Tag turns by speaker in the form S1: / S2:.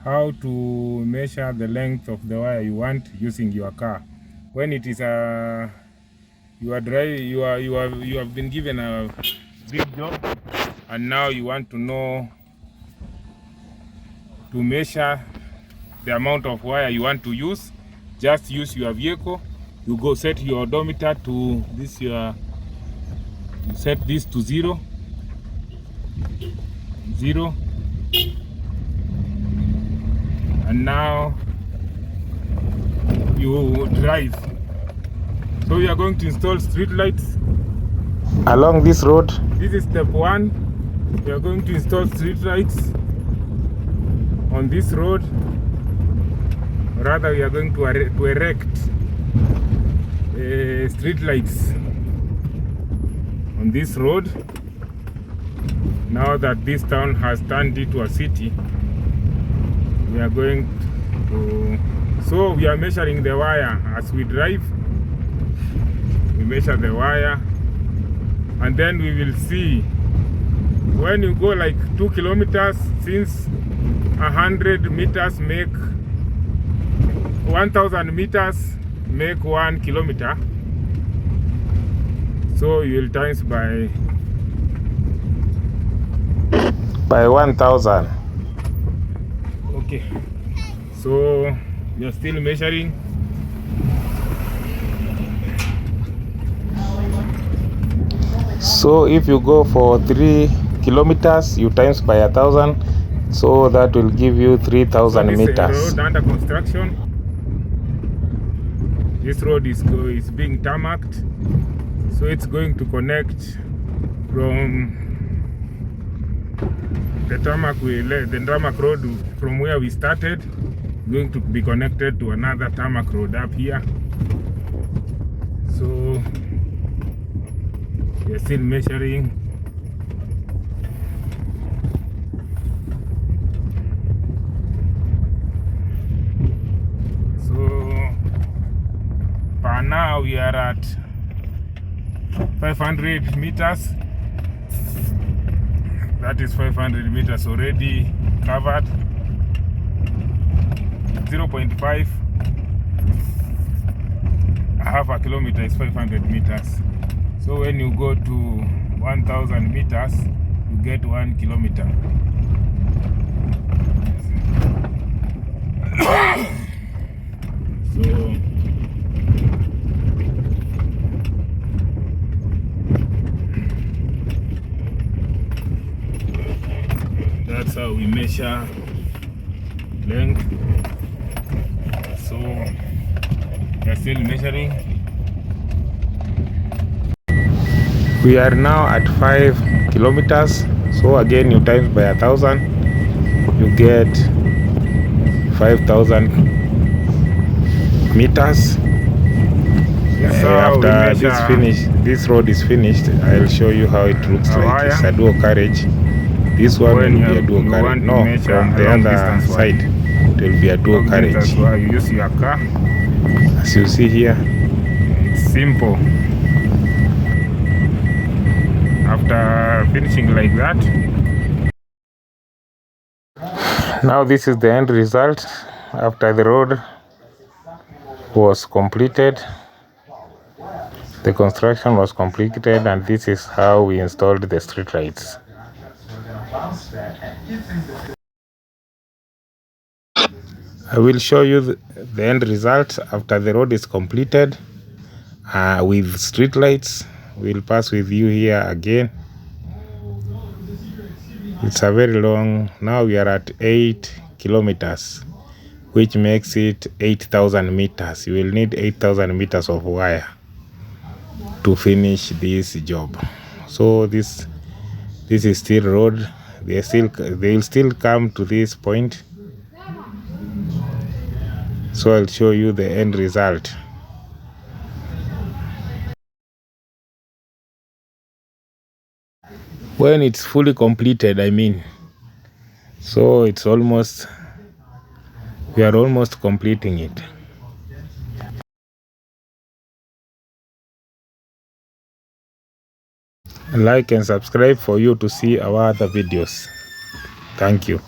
S1: how to measure the length of the wire you want using your car. When it is you have been given a big job, and now you want to know to measure the amount of wire you want to use. Just use your vehicle. You go set your odometer to this, you set this to 0, and now you drive. So we are going to install street lights along this road. This is step 1. We are going to install street lights on this road. Rather, we are going to erect street lights on this road. Now that this town has turned into a city, we are going to, so we are measuring the wire as we drive. We measure the wire, and then we will see when you go like 2 kilometers, since 100 meters make 1000 meters make 1 kilometer, so you will times by 1000. Okay, so we are still measuring. So if you go for 3 kilometers, you times by 1000, so that will give you 3000 meters. Road under construction. This road is being tarmacked, so it's going to connect from the tarmac road from where we started, going to be connected to another tarmac road up here. So we are still measuring. So for now we are at 500 meters. That is 500 meters already covered. 0.5, half a kilometer is 500 meters. So when you go to 1000 meters, you get 1 kilometer. So that's how we measure length. So we are still measuring. We are now at 5 kilometers. So again, you times by 1000, you get 5000 meters. After this finish, this road is finished, I'll show you how it looks like. It's a dual carriage. This one will be a dual carriage. No, from the other side, it will be a dual carriage. That's why you use your car. As you see here, it's simple. After finishing like that, now this is the end result after the road was completed. The construction was completed, and this is how we installed the street lights. I will show you the end result after the road is completed with street lights. We'll pass with you here again. It's a very long. Now we are at 8 kilometers, which makes it 8000 meters. You will need 8000 meters of wire to finish this job. So this is still road. They will still come to this point. So I'll show you the end result. When it's fully completed, I mean. So it's almost, we are almost completing it. Like and subscribe for you to see our other videos. Thank you.